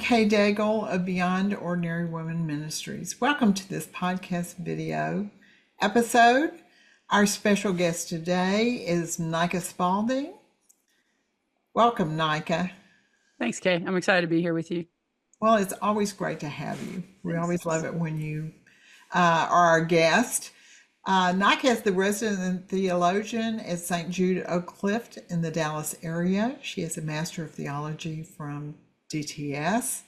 Kay Daigle of Beyond Ordinary Women Ministries. Welcome to this podcast video episode. Our special guest today is Nika Spalding. Welcome, Nika. Thanks, Kay. I'm excited to be here with you. Well, it's always great to have you. We Thanks. always love it when you are our guest. Nika is the resident theologian at St. Jude Oak Cliff in the Dallas area. She is a Master of Theology from DTS.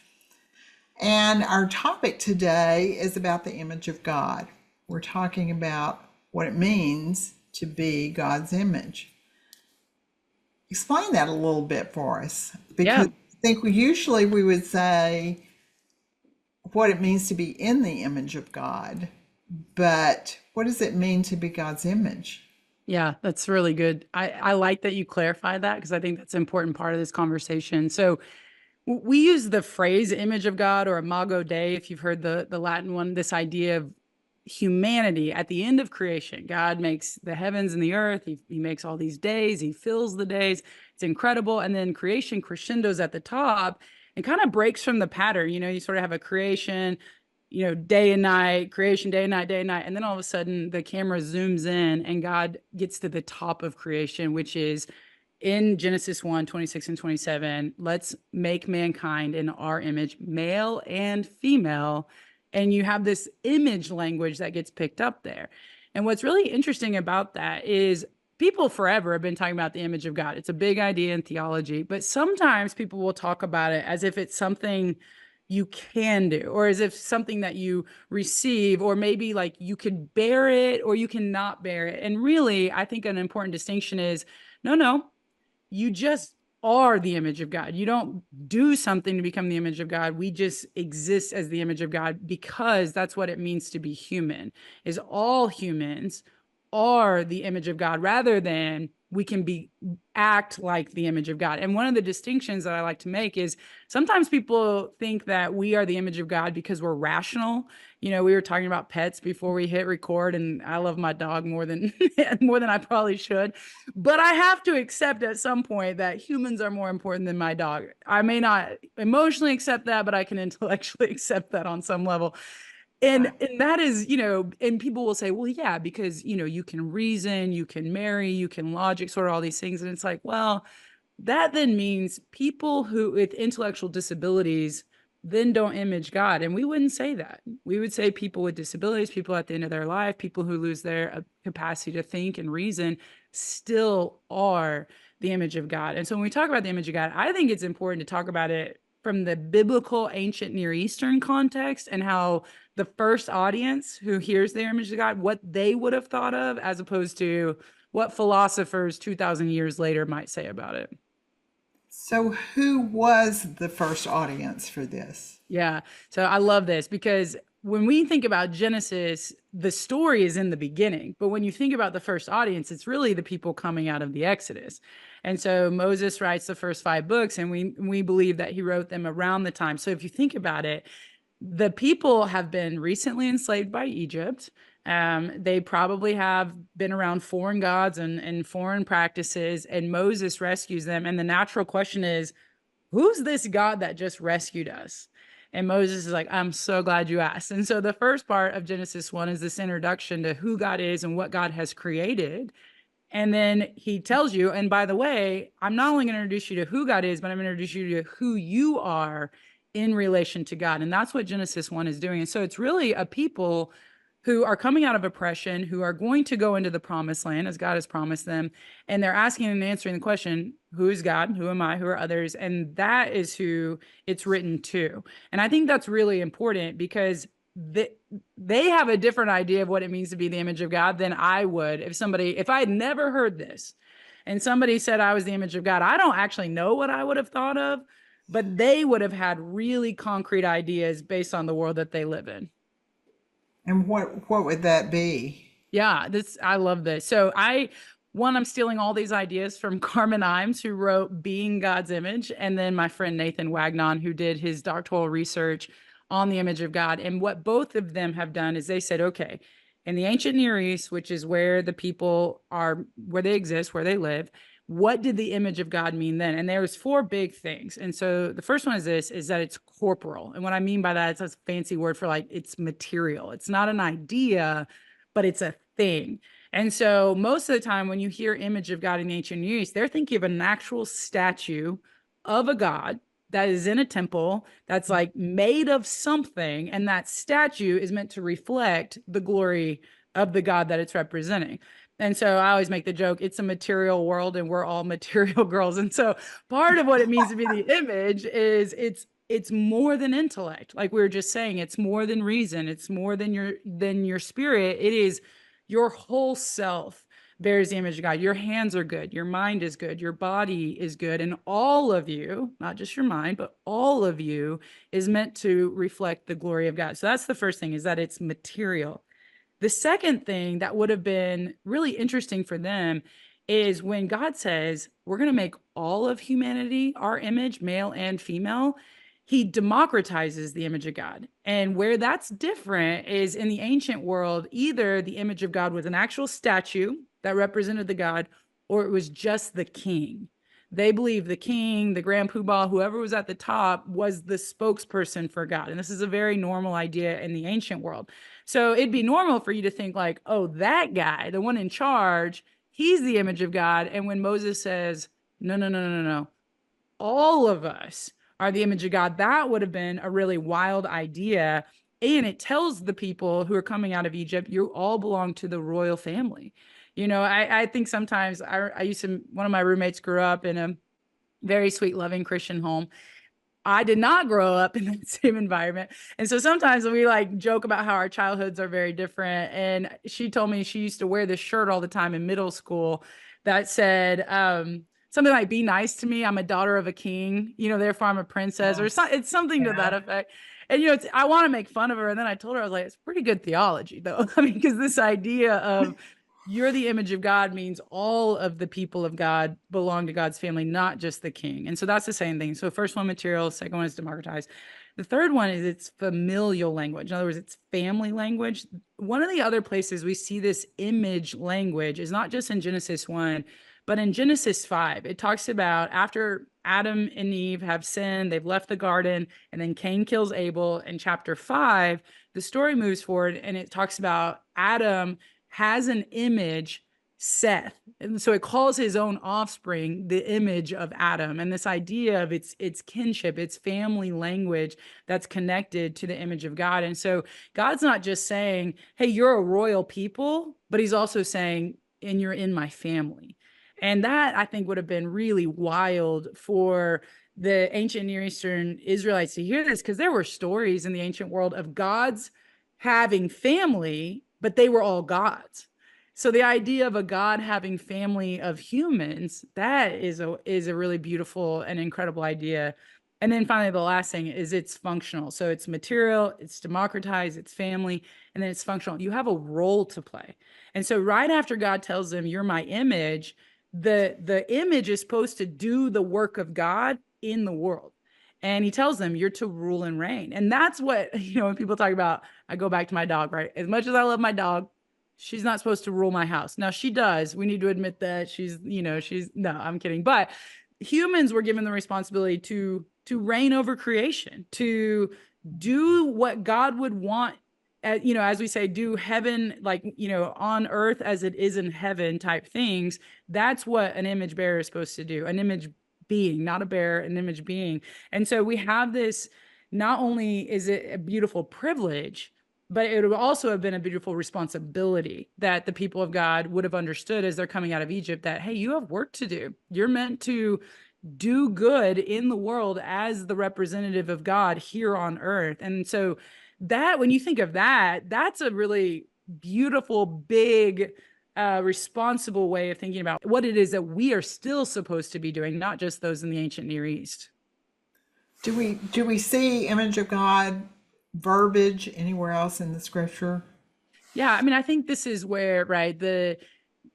And our topic today is about the image of God. We're talking about what it means to be God's image. Explain that a little bit for us, Yeah, because I think usually we would say what it means to be in the image of God, but what does it mean to be God's image? yeah, that's really good. I like that you clarify that because I think that's an important part of this conversation. So we use the phrase image of God or imago Dei, if you've heard the Latin one, this idea of humanity at the end of creation. God makes the heavens and the earth. He makes all these days. He fills the days. It's incredible. And then creation crescendos at the top and kind of breaks from the pattern. You know, you sort of have a creation, day and night, creation, day and night, day and night. And then all of a sudden the camera zooms in and God gets to the top of creation, which is in Genesis 1:26 and 27. Let's make mankind in our image, male and female. And you have this image language that gets picked up there. And what's really interesting about that is people forever have been talking about the image of God. It's a big idea in theology, but sometimes people will talk about it as if it's something you can do, or as if something that you receive, or maybe like you could bear it or you cannot bear it. And really, I think an important distinction is no, you just are the image of God. You don't do something to become the image of God. We just exist as the image of God because that's what it means to be human, is all humans are the image of God rather than we can act like the image of God. And one of the distinctions that I like to make is sometimes people think that we are the image of God because we're rational. You know, we were talking about pets before we hit record, and I love my dog more than more than I probably should. But I have to accept at some point that humans are more important than my dog. I may not emotionally accept that, but I can intellectually accept that on some level. And that is, and people will say, well, yeah, because, you can reason, you can marry, you can logic, sort of all these things. And it's like, well, that then means people who with intellectual disabilities then don't image God. And we wouldn't say that. We would say people with disabilities, people at the end of their life, people who lose their capacity to think and reason still are the image of God. And so when we talk about the image of God, I think it's important to talk about it from the biblical ancient Near Eastern context and how the first audience who hears their image of God, what they would have thought of, as opposed to what philosophers 2,000 years later might say about it. So, who was the first audience for this? Yeah. So I love this because when we think about Genesis, the story is in the beginning. But when you think about the first audience, it's really the people coming out of the Exodus. And so Moses writes the first 5 books, and we believe that he wrote them around the time. So if you think about it, the people have been recently enslaved by Egypt. They probably have been around foreign gods and foreign practices, and Moses rescues them. And the natural question is, who's this God that just rescued us? And Moses is like, I'm so glad you asked. And so the first part of Genesis 1 is this introduction to who God is and what God has created. And then he tells you, and by the way, I'm not only going to introduce you to who God is, but I'm going to introduce you to who you are in relation to God. And that's what Genesis 1 is doing. And so it's really a people who are coming out of oppression, who are going to go into the promised land as God has promised them. And they're asking and answering the question, who is God? Who am I? Who are others? And that is who it's written to. And I think that's really important because they have a different idea of what it means to be the image of God than I would. If I had never heard this and somebody said I was the image of God, I don't actually know what I would have thought of, but they would have had really concrete ideas based on the world that they live in. And what would that be? Yeah, I love this. So I'm stealing all these ideas from Carmen Imes, who wrote Being God's Image, and then my friend Nathan Wagnon, who did his doctoral research on the image of God. And what both of them have done is they said, okay, in the ancient Near East, which is where the people are, where they exist, where they live, what did the image of God mean then? And there's four big things. And so the first one is this, is that it's corporal. And what I mean by that, it's a fancy word for like, it's material. It's not an idea, but it's a thing. And so most of the time when you hear image of God in the ancient Near East, they're thinking of an actual statue of a God that is in a temple that's like made of something. And that statue is meant to reflect the glory of the God that it's representing. And so I always make the joke, it's a material world and we're all material girls. And so part of what it means to be the image is it's more than intellect. Like we were just saying, it's more than reason. It's more than your spirit. It is your whole self bears the image of God. Your hands are good. Your mind is good. Your body is good. And all of you, not just your mind, but all of you is meant to reflect the glory of God. So that's the first thing, is that it's material. The second thing that would have been really interesting for them is when God says, we're going to make all of humanity our image, male and female, he democratizes the image of God. And where that's different is in the ancient world, either the image of God was an actual statue that represented the God, or it was just the king. They believe the king, the grand poobah, whoever was at the top was the spokesperson for God. And this is a very normal idea in the ancient world. So it'd be normal for you to think like, oh, that guy, the one in charge, he's the image of God. And when Moses says, no, no, no, no, no, no, all of us are the image of God, that would have been a really wild idea. And it tells the people who are coming out of Egypt, you all belong to the royal family. You know, I think sometimes one of my roommates grew up in a very sweet, loving Christian home. I did not grow up in that same environment. And so sometimes we like joke about how our childhoods are very different. And she told me she used to wear this shirt all the time in middle school that said, something like, be nice to me. I'm a daughter of a king, you know, therefore I'm a princess, or it's something to that effect. And, you know, I want to make fun of her. And then I told her, I was like, it's pretty good theology though. I mean, because this idea of you're the image of God means all of the people of God belong to God's family, not just the king. And so that's the same thing. So first one, material. Second one is democratized. The third one is it's familial language. In other words, it's family language. One of the other places we see this image language is not just in Genesis 1, but in Genesis 5. It talks about after Adam and Eve have sinned, they've left the garden, and then Cain kills Abel. In chapter 5, the story moves forward and it talks about Adam has an image, Seth. And so it calls his own offspring the image of Adam. And this idea of its kinship, its family language that's connected to the image of God. And so God's not just saying, hey, you're a royal people, but he's also saying, and you're in my family. And that I think would have been really wild for the ancient Near Eastern Israelites to hear this, because there were stories in the ancient world of gods having family, but they were all gods. So the idea of a God having family of humans, that is a really beautiful and incredible idea. And then finally, the last thing is it's functional. So it's material, it's democratized, it's family, and then it's functional. You have a role to play. And so right after God tells them, you're my image, the image is supposed to do the work of God in the world. And he tells them, you're to rule and reign. And that's what, you know, when people talk about, I go back to my dog, right? As much as I love my dog, she's not supposed to rule my house. Now she does. We need to admit that no, I'm kidding. But humans were given the responsibility to reign over creation, to do what God would want, you know, as we say, do heaven, like, you know, on earth as it is in heaven type things. That's what an image bearer is supposed to do. An image being, not a bear, an image being. And so we have this, not only is it a beautiful privilege, but it would also have been a beautiful responsibility that the people of God would have understood as they're coming out of Egypt, that, hey, you have work to do. You're meant to do good in the world as the representative of God here on earth. And so that, when you think of that, that's a really beautiful, big, responsible way of thinking about what it is that we are still supposed to be doing, not just those in the ancient Near East. Do we see image of God verbiage anywhere else in the scripture? Yeah, I mean, I think this is where, right,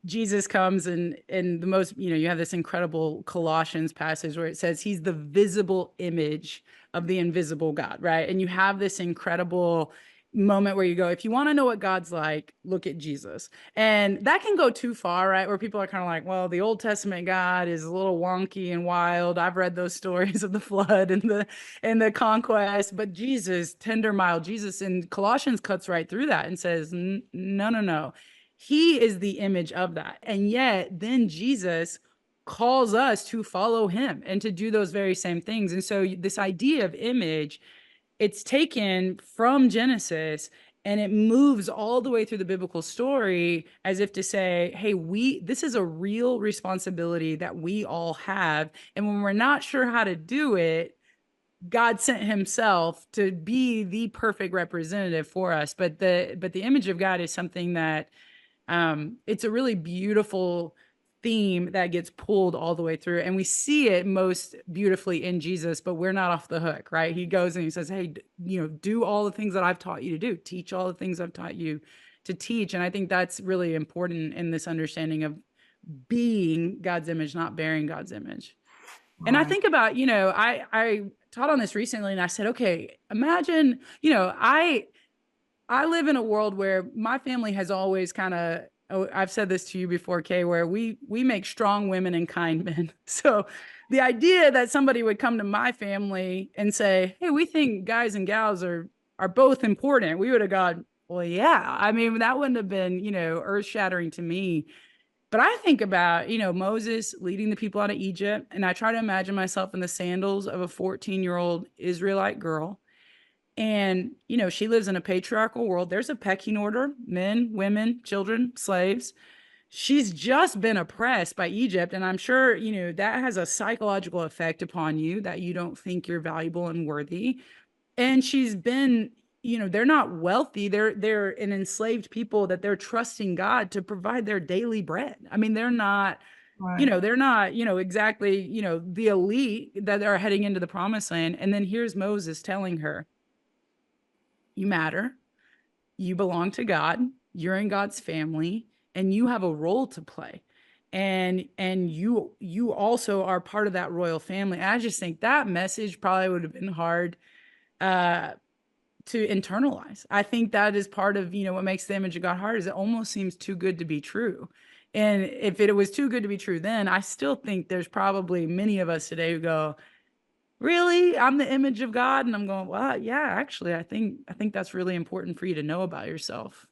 Jesus comes and the most, you know, you have this incredible Colossians passage where it says he's the visible image of the invisible God, right? And you have this incredible moment where you go, if you want to know what God's like, look at Jesus. And that can go too far, right? Where people are kind of like, well, the Old Testament God is a little wonky and wild. I've read those stories of the flood and the conquest, but Jesus, tender, mild, Jesus in Colossians cuts right through that and says, no, no, no. He is the image of that. And yet then Jesus calls us to follow him and to do those very same things. And so this idea of image, it's taken from Genesis and it moves all the way through the biblical story as if to say, hey, this is a real responsibility that we all have. And when we're not sure how to do it, God sent himself to be the perfect representative for us. But the image of God is something that it's a really beautiful theme that gets pulled all the way through, and we see it most beautifully in Jesus, but we're not off the hook, right? He goes and he says, hey, do all the things that I've taught you to do, teach all the things I've taught you to teach. And I think that's really important in this understanding of being God's image, not bearing God's image. And I Right. think about, I taught on this recently and I said, okay, imagine, I live in a world where my family has always kind of, I've said this to you before, Kay, where we make strong women and kind men. So the idea that somebody would come to my family and say, hey, we think guys and gals are both important, we would have gone, well, yeah. I mean, that wouldn't have been, earth shattering to me. But I think about, Moses leading the people out of Egypt, and I try to imagine myself in the sandals of a 14-year-old Israelite girl. And, she lives in a patriarchal world. There's a pecking order: men, women, children, slaves. She's just been oppressed by Egypt. And I'm sure, that has a psychological effect upon you, that you don't think you're valuable and worthy. And she's been, they're not wealthy. They're an enslaved people that they're trusting God to provide their daily bread. I mean, they're not, Right. they're not, exactly, the elite that are heading into the promised land. And then here's Moses telling her, you matter, you belong to God, you're in God's family, and you have a role to play. And you also are part of that royal family. And I just think that message probably would have been hard uh to internalize. I think that is part of, what makes the image of God hard, is it almost seems too good to be true. And if it was too good to be true then, I still think there's probably many of us today who go, really, I'm the image of God? And I'm going, well, yeah, actually, I think that's really important for you to know about yourself.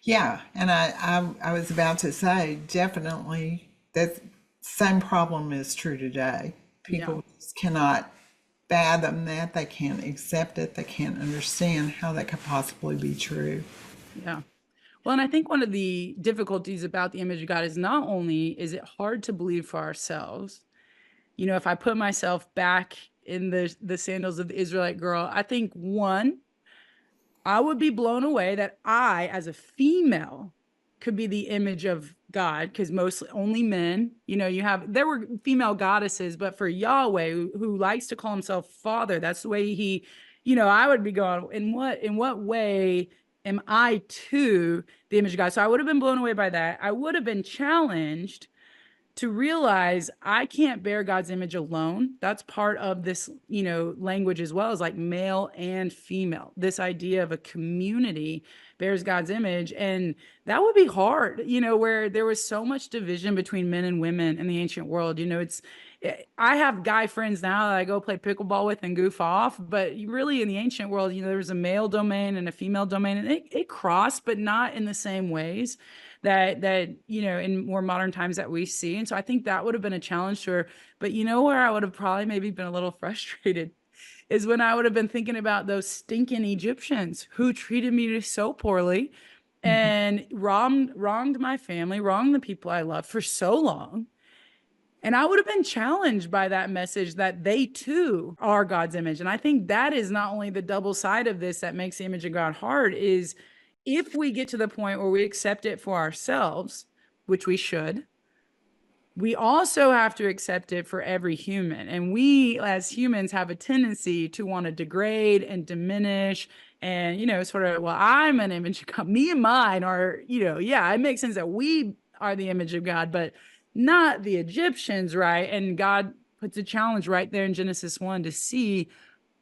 Yeah, and I was about to say, definitely that same problem is true today. Yeah. People just cannot fathom that. They can't accept it. They can't understand how that could possibly be true. Yeah. Well, and I think one of the difficulties about the image of God is not only is it hard to believe for ourselves, if I put myself back in the sandals of the Israelite girl, I think one, I would be blown away that I, as a female, could be the image of God, because mostly only men, there were female goddesses, but for Yahweh, who likes to call himself Father, that's the way he, I would be going, in what way am I to the image of God? So I would have been blown away by that. I would have been challenged to realize I can't bear God's image alone. That's part of this, language as well, as like male and female. This idea of a community bears God's image. And that would be hard, where there was so much division between men and women in the ancient world. I have guy friends now that I go play pickleball with and goof off, but really in the ancient world, there was a male domain and a female domain, and it crossed, but not in the same ways that in more modern times that we see. And so I think that would have been a challenge to her. But where I would have probably maybe been a little frustrated is when I would have been thinking about those stinking Egyptians who treated me so poorly Mhm. and wronged my family, wronged the people I love for so long. And I would have been challenged by that message that they too are God's image. And I think that is not only the double side of this that makes the image of God hard, is if we get to the point where we accept it for ourselves, which we should, we also have to accept it for every human. And we as humans have a tendency to want to degrade and diminish and, sort of, well, I'm an image of God. Me and mine are, yeah, it makes sense that we are the image of God, but not the Egyptians, right? And God puts a challenge right there in Genesis 1 to see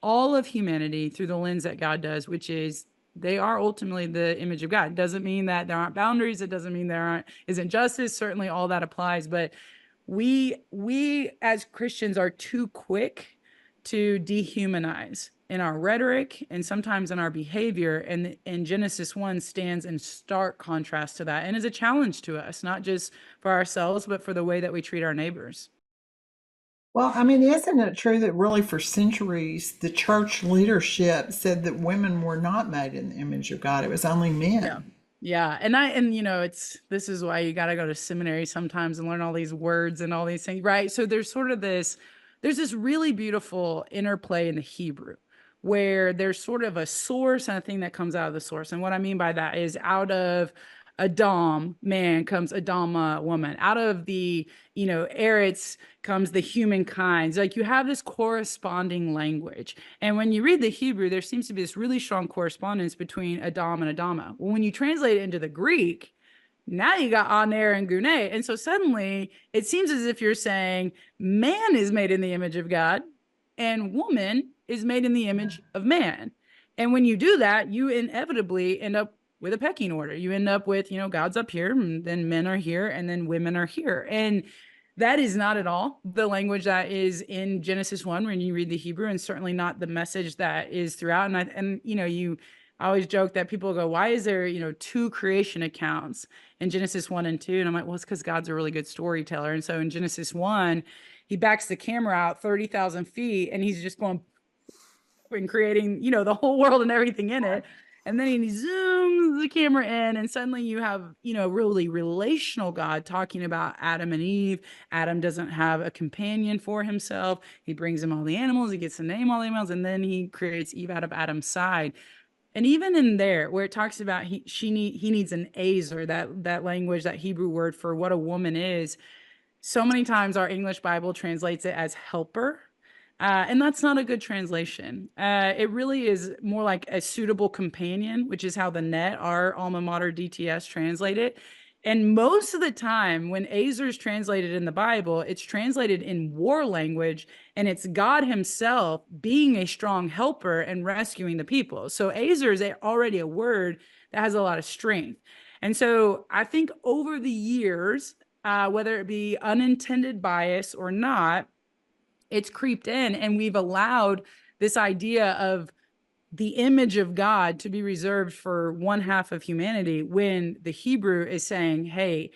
all of humanity through the lens that God does, which is they are ultimately the image of God. It doesn't mean that there aren't boundaries. It doesn't mean there isn't justice. Certainly all that applies, but we as Christians are too quick to dehumanize in our rhetoric and sometimes in our behavior. And Genesis 1 stands in stark contrast to that and is a challenge to us, not just for ourselves, but for the way that we treat our neighbors. Well, I mean, isn't it true that really for centuries the church leadership said that women were not made in the image of God? It was only men. Yeah. Yeah. And this is why you got to go to seminary sometimes and learn all these words and all these things, right? So there's this really beautiful interplay in the Hebrew where there's sort of a source and a thing that comes out of the source. And what I mean by that is out of Adam, man, comes Adama, woman. Out of the, Eretz comes the humankind. Like you have this corresponding language. And when you read the Hebrew, there seems to be this really strong correspondence between Adam and Adama. Well, when you translate it into the Greek, now you got Aner and Gune. And so suddenly it seems as if you're saying man is made in the image of God and woman is made in the image of man. And when you do that, you inevitably end up with a pecking order. You end up with, God's up here, and then men are here, and then women are here. And that is not at all the language that is in Genesis 1 when you read the Hebrew, and certainly not the message that is throughout. I always joke that people go, why is there, two creation accounts in Genesis 1 and 2? And I'm like, well, it's because God's a really good storyteller. And so in Genesis 1, he backs the camera out 30,000 feet and he's just going and creating, the whole world and everything in it. And then he zooms the camera in, and suddenly you have, really relational God talking about Adam and Eve. Adam doesn't have a companion for himself. He brings him all the animals. He gets to name all the animals, and then he creates Eve out of Adam's side. And even in there, where it talks about he needs an azer, that language, that Hebrew word for what a woman is. So many times our English Bible translates it as helper. And that's not a good translation. It really is more like a suitable companion, which is how the Net, our alma mater DTS, translate it. And most of the time when Azer is translated in the Bible, it's translated in war language, and it's God himself being a strong helper and rescuing the people. So Azer is already a word that has a lot of strength. And so I think over the years, whether it be unintended bias or not, it's creeped in, and we've allowed this idea of the image of God to be reserved for one half of humanity, when the Hebrew is saying, hey,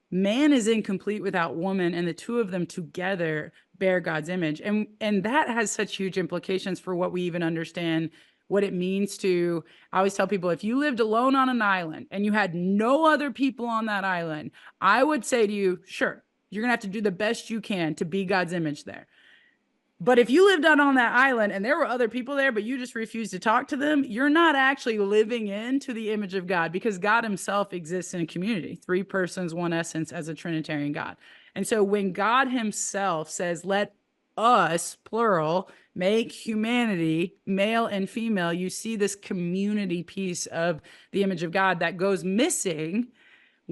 man is incomplete without woman, and the two of them together bear God's image. And that has such huge implications for what we even understand, what it means to, I always tell people, if you lived alone on an island and you had no other people on that island, I would say to you, sure, you're gonna have to do the best you can to be God's image there. But if you lived out on that island and there were other people there, but you just refused to talk to them, you're not actually living into the image of God, because God himself exists in a community, 3 persons, 1 essence, as a Trinitarian God. And so when God himself says, let us, plural, make humanity, male and female, you see this community piece of the image of God that goes missing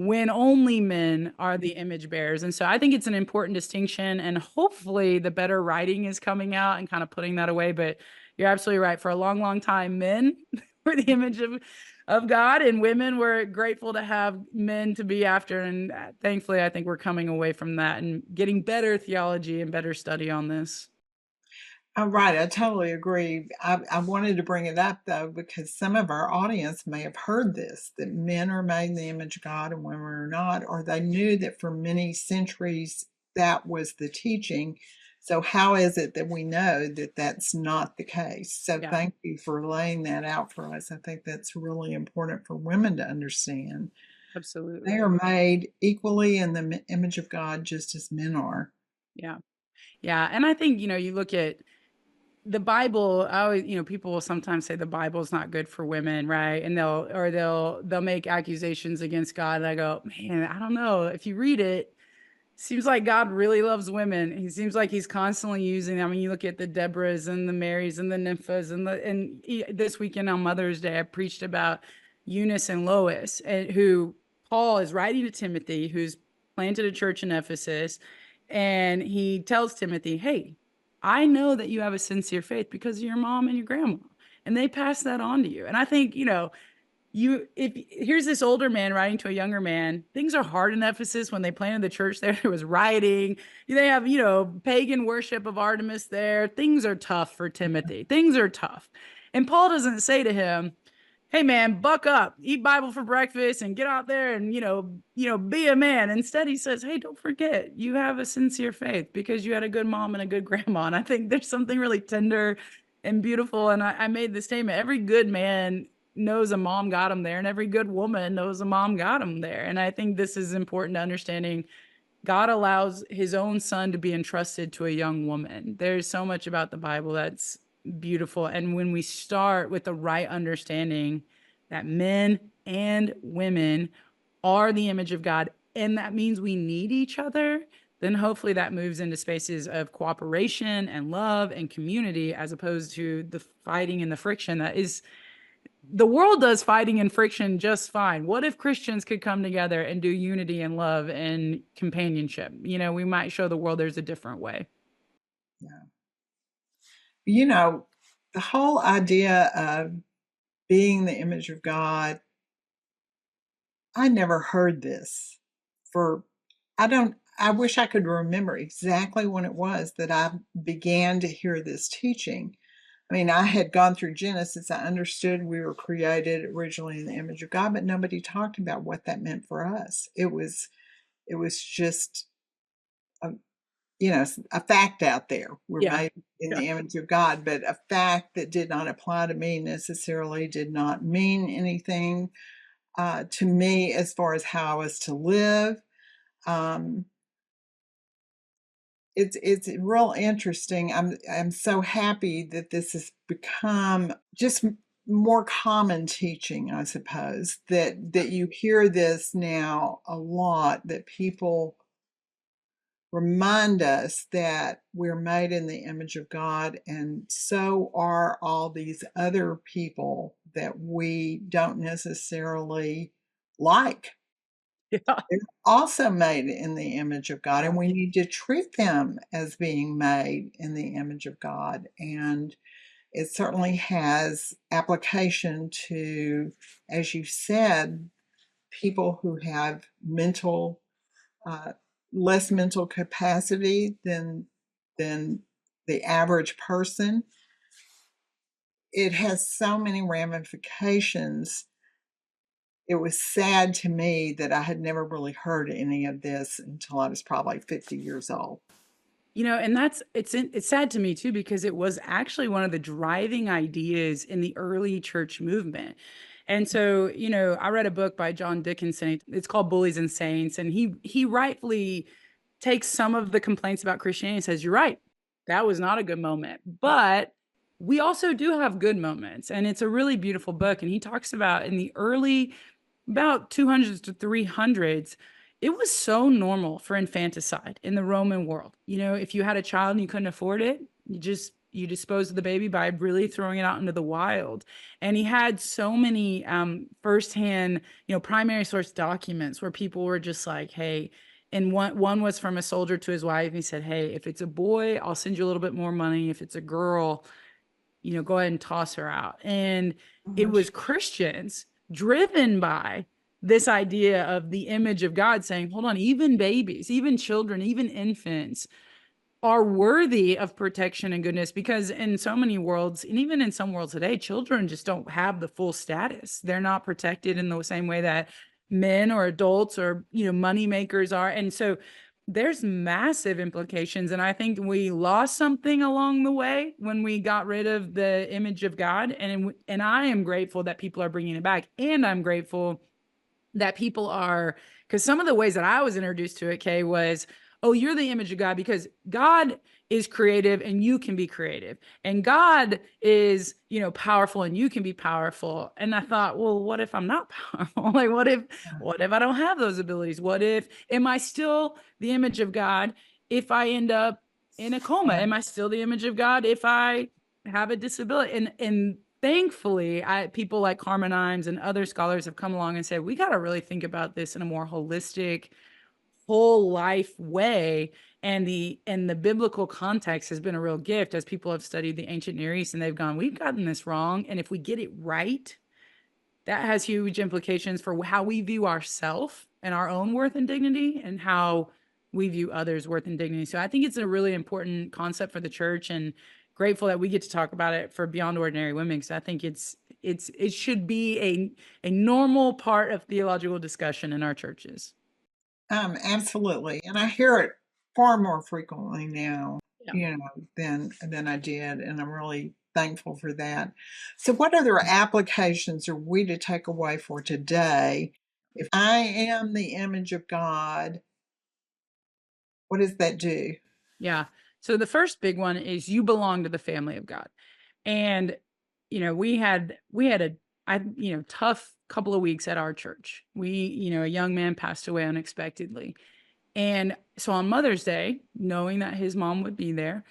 when only men are the image bearers. And so I think it's an important distinction, and hopefully the better writing is coming out and kind of putting that away. But you're absolutely right. For a long, long time, men were the image of God, and women were grateful to have men to be after. And thankfully, I think we're coming away from that and getting better theology and better study on this. Right, I totally agree. I wanted to bring it up though, because some of our audience may have heard this, that men are made in the image of God and women are not, or they knew that for many centuries that was the teaching. So how is it that we know that that's not the case? So Yeah, thank you for laying that out for us. I think that's really important for women to understand. They absolutely. are made equally in the image of God, just as men are. Yeah. Yeah. And I think, you look at the Bible. I always, people will sometimes say the Bible's not good for women, right? And they'll make accusations against God. And I go, man, I don't know. If you read it, seems like God really loves women. He seems like he's constantly using. I mean, you look at the Deborahs and the Marys and the Nymphas this weekend on Mother's Day, I preached about Eunice and Lois, and who Paul is writing to Timothy, who's planted a church in Ephesus, and he tells Timothy, "Hey, I know that you have a sincere faith because of your mom and your grandma." and they pass that on to you. And I think, if here's this older man writing to a younger man, things are hard in Ephesus. When they planted the church there was rioting. They have, pagan worship of Artemis there. Things are tough for Timothy. Things are tough. And Paul doesn't say to him, hey man, buck up, eat Bible for breakfast and get out there and, be a man. Instead, he says, hey, don't forget, you have a sincere faith because you had a good mom and a good grandma. And I think there's something really tender and beautiful. And I made the statement, every good man knows a mom got him there, and every good woman knows a mom got him there. And I think this is important to understanding. God allows his own son to be entrusted to a young woman. There's so much about the Bible that's beautiful. And when we start with the right understanding that men and women are the image of God, and that means we need each other, then hopefully that moves into spaces of cooperation and love and community, as opposed to the fighting and the friction that is. The world does fighting and friction just fine. What if Christians could come together and do unity and love and companionship? We might show the world there's a different way. Yeah. The whole idea of being the image of God, I never heard this I wish I could remember exactly when it was that I began to hear this teaching. I mean, I had gone through Genesis. I understood we were created originally in the image of God, but nobody talked about what that meant for us. It was just a fact out there. We're made in the image of God, but a fact that did not apply to me necessarily, did not mean anything to me as far as how I was to live. It's real interesting. I'm so happy that this has become just more common teaching, I suppose, that you hear this now a lot, that people remind us that we're made in the image of God, and so are all these other people that we don't necessarily like. Yeah. They're also made in the image of God, and we need to treat them as being made in the image of God. And it certainly has application to, as you said, people who have less mental capacity than the average person. It has so many ramifications. It was sad to me that I had never really heard any of this until I was probably 50 years old. And it's sad to me too, because it was actually one of the driving ideas in the early church movement. And so, I read a book by John Dickinson. It's called Bullies and Saints. And he rightfully takes some of the complaints about Christianity and says, you're right, that was not a good moment. But we also do have good moments. And it's a really beautiful book. And he talks about in the early, about 200s to 300s, it was so normal for infanticide in the Roman world. If you had a child and you couldn't afford it, you disposed of the baby by really throwing it out into the wild. And he had so many firsthand, primary source documents where people were just like, hey, and one was from a soldier to his wife. He said, hey, if it's a boy, I'll send you a little bit more money. If it's a girl, go ahead and toss her out. And it was Christians driven by this idea of the image of God saying, hold on, even babies, even children, even infants are worthy of protection and goodness, because in so many worlds, and even in some worlds today, children just don't have the full status. They're not protected in the same way that men or adults or, money makers are. And so there's massive implications. And I think we lost something along the way when we got rid of the image of God. And I am grateful that people are bringing it back. And I'm grateful that people are, because some of the ways that I was introduced to it, Kay, was, oh, you're the image of God because God is creative and you can be creative. And God is, powerful and you can be powerful. And I thought, well, what if I'm not powerful? Like, what if I don't have those abilities? Am I still the image of God if I end up in a coma? Am I still the image of God if I have a disability? And thankfully, people like Carmen Imes and other scholars have come along and said, we got to really think about this in a more holistic, whole life way. And the biblical context has been a real gift as people have studied the ancient Near East and they've gone, we've gotten this wrong. And if we get it right, that has huge implications for how we view ourselves and our own worth and dignity and how we view others' worth and dignity. So I think it's a really important concept for the church, and grateful that we get to talk about it for Beyond Ordinary Women. Because I think it should be a normal part of theological discussion in our churches. Absolutely. And I hear it far more frequently now, Yeah. than I did. And I'm really thankful for that. So what other applications are we to take away for today? If I am the image of God, what does that do? Yeah. So the first big one is you belong to the family of God. And we had a tough couple of weeks at our church. A young man passed away unexpectedly. And so on Mother's Day, knowing that his mom would be there,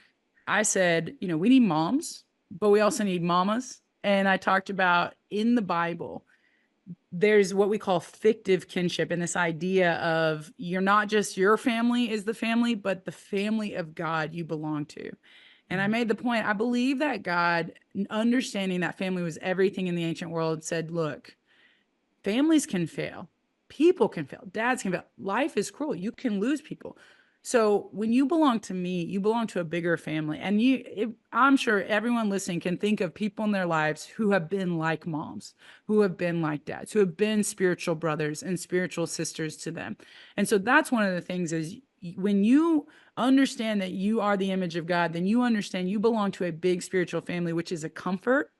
I said, we need moms, but we also need mamas. And I talked about in the Bible, there's what we call fictive kinship, and this idea of you're not just your family is the family, but the family of God you belong to. And I made the point, I believe that God, understanding that family was everything in the ancient world, said, look, families can fail. People can fail. Dads can fail. Life is cruel. You can lose people. So when you belong to me, you belong to a bigger family. And I'm sure everyone listening can think of people in their lives who have been like moms, who have been like dads, who have been spiritual brothers and spiritual sisters to them. And so that's one of the things is when you understand that you are the image of God, then you understand you belong to a big spiritual family, which is a comfort.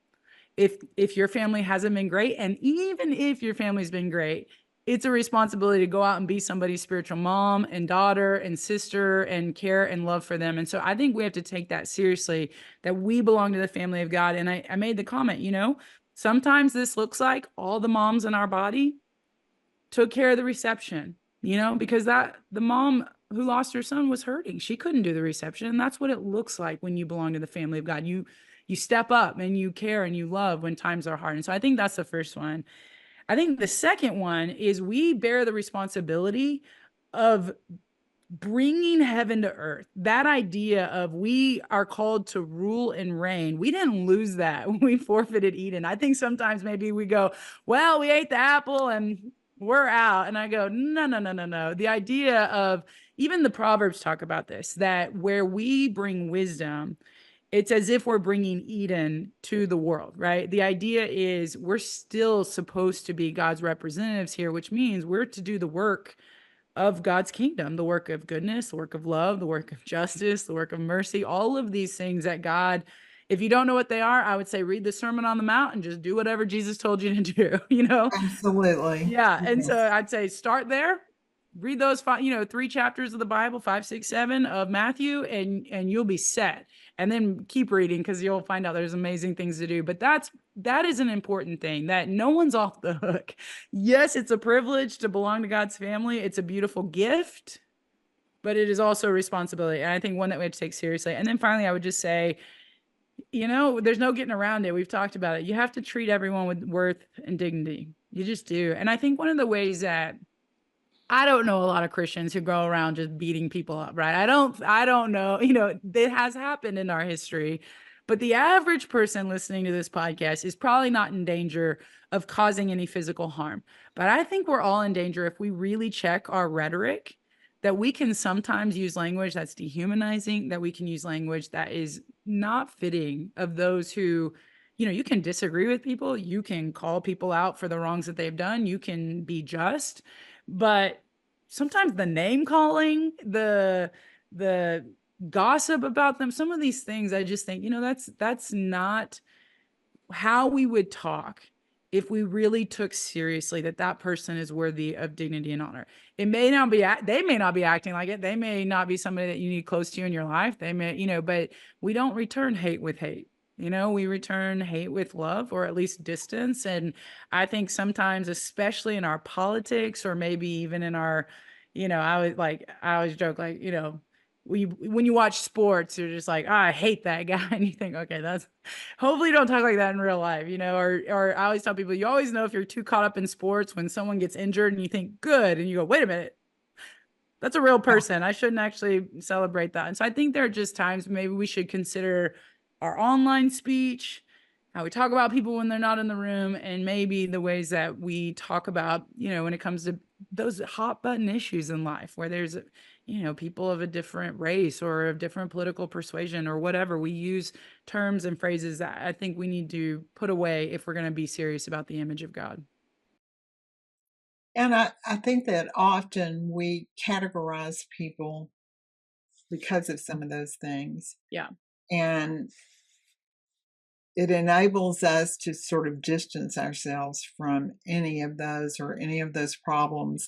If your family hasn't been great, and even if your family's been great, it's a responsibility to go out and be somebody's spiritual mom and daughter and sister and care and love for them. And so I think we have to take that seriously, that we belong to the family of God. And I made the comment, sometimes this looks like all the moms in our body took care of the reception, because the mom who lost her son was hurting. She couldn't do the reception. And that's what it looks like when you belong to the family of God. You step up and you care and you love when times are hard. And so I think that's the first one. I think the second one is we bear the responsibility of bringing heaven to earth. That idea of we are called to rule and reign. We didn't lose that when we forfeited Eden. I think sometimes maybe we go, well, we ate the apple and we're out. And I go, no, no, no, no, no. The idea of even the Proverbs talk about this, that where we bring wisdom, it's as if we're bringing Eden to the world, right? The idea is we're still supposed to be God's representatives here, which means we're to do the work of God's kingdom, the work of goodness, the work of love, the work of justice, the work of mercy, all of these things that God, if you don't know what they are, I would say read the Sermon on the Mount and just do whatever Jesus told you to do, Absolutely. Yeah. And Yes. so I'd say start there, read those 3 chapters of the Bible, 5, 6, 7 of Matthew, and you'll be set. And then keep reading because you'll find out there's amazing things to do. But that is an important thing, that no one's off the hook. Yes, it's a privilege to belong to God's family. It's a beautiful gift, but it is also a responsibility. And I think one that we have to take seriously. And then finally, I would just say, there's no getting around it. We've talked about it. You have to treat everyone with worth and dignity. You just do. And I think one of the ways that I don't know a lot of Christians who go around just beating people up, right? I don't know, it has happened in our history, but the average person listening to this podcast is probably not in danger of causing any physical harm. But I think we're all in danger if we really check our rhetoric, that we can sometimes use language that's dehumanizing, that we can use language that is not fitting of those who, you can disagree with people, you can call people out for the wrongs that they've done, you can be just. But sometimes the name calling, the gossip about them, some of these things, I just think, that's not how we would talk if we really took seriously that person is worthy of dignity and honor. It may not be, they may not be acting like it. They may not be somebody that you need close to you in your life. They may, but we don't return hate with hate. We return hate with love, or at least distance. And I think sometimes, especially in our politics, or maybe even in our, I always joke, like, when you watch sports, you're just like, I hate that guy. And you think, okay, hopefully you don't talk like that in real life, or I always tell people, you always know if you're too caught up in sports when someone gets injured and you think good, and you go, wait a minute, That's a real person. I shouldn't actually celebrate that. And so I think there are just times maybe we should consider our online speech, how we talk about people when they're not in the room, and maybe the ways that we talk about, when it comes to those hot button issues in life where there's, people of a different race or of different political persuasion or whatever. We use terms and phrases that I think we need to put away if we're going to be serious about the image of God. And I think that often we categorize people because of some of those things. Yeah. And it enables us to sort of distance ourselves from any of those or any of those problems.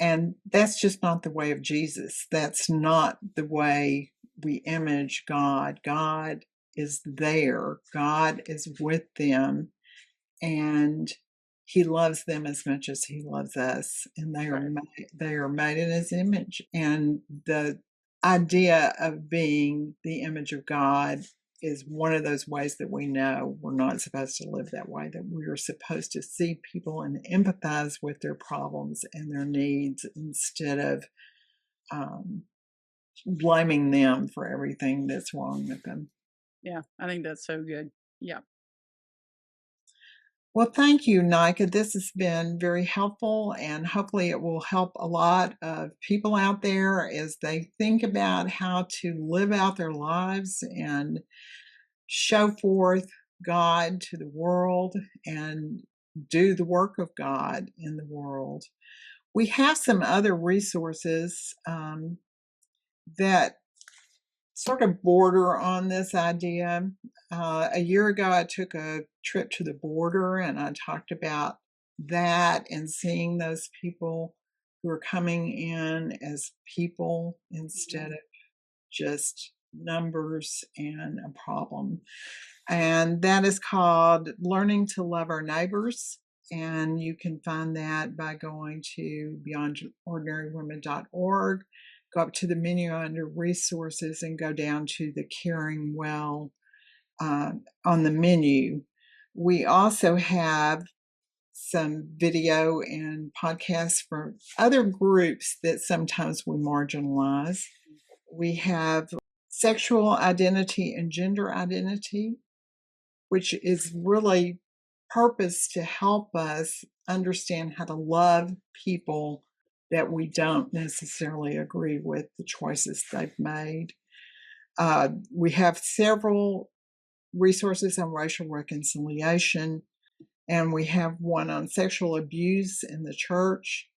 And that's just not the way of Jesus. That's not the way we image God. God is there, God is with them, and he loves them as much as he loves us, and they are made in his image. And the idea of being the image of God is one of those ways that we know we're not supposed to live that way, that we are supposed to see people and empathize with their problems and their needs instead of blaming them for everything that's wrong with them. Yeah, I think that's so good. Yeah. Well, thank you, Nika. This has been very helpful, and hopefully, it will help a lot of people out there as they think about how to live out their lives and show forth God to the world and do the work of God in the world. We have some other resources that sort of border on this idea. A year ago, I took a trip to the border and I talked about that and seeing those people who are coming in as people instead of just numbers and a problem. And that is called Learning to Love Our Neighbors. And you can find that by going to beyondordinarywomen.org, go up to the menu under resources, and go down to the Caring Well on the menu. We also have some video and podcasts from other groups that sometimes we marginalize. We have sexual identity and gender identity, which is really purpose to help us understand how to love people that we don't necessarily agree with the choices they've made. We have several resources on racial reconciliation, and we have one on sexual abuse in the church.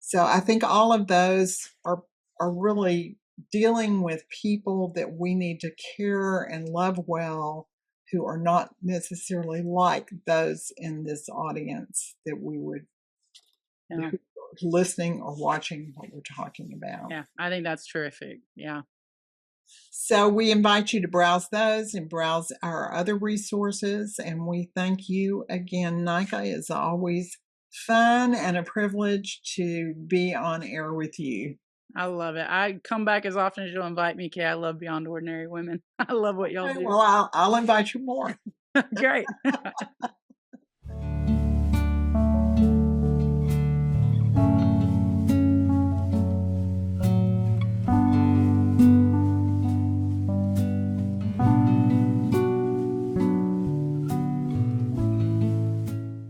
So I think all of those are really dealing with people that we need to care and love well, who are not necessarily like those in this audience that we would listening or watching what we're talking about. Yeah, I think that's terrific. Yeah. So we invite you to browse those and browse our other resources. And we thank you again, Nika. It's always fun and a privilege to be on air with you. I love it. I come back as often as you'll invite me, Kay. I love Beyond Ordinary Women. I love what y'all do. Well, I'll invite you more. Great.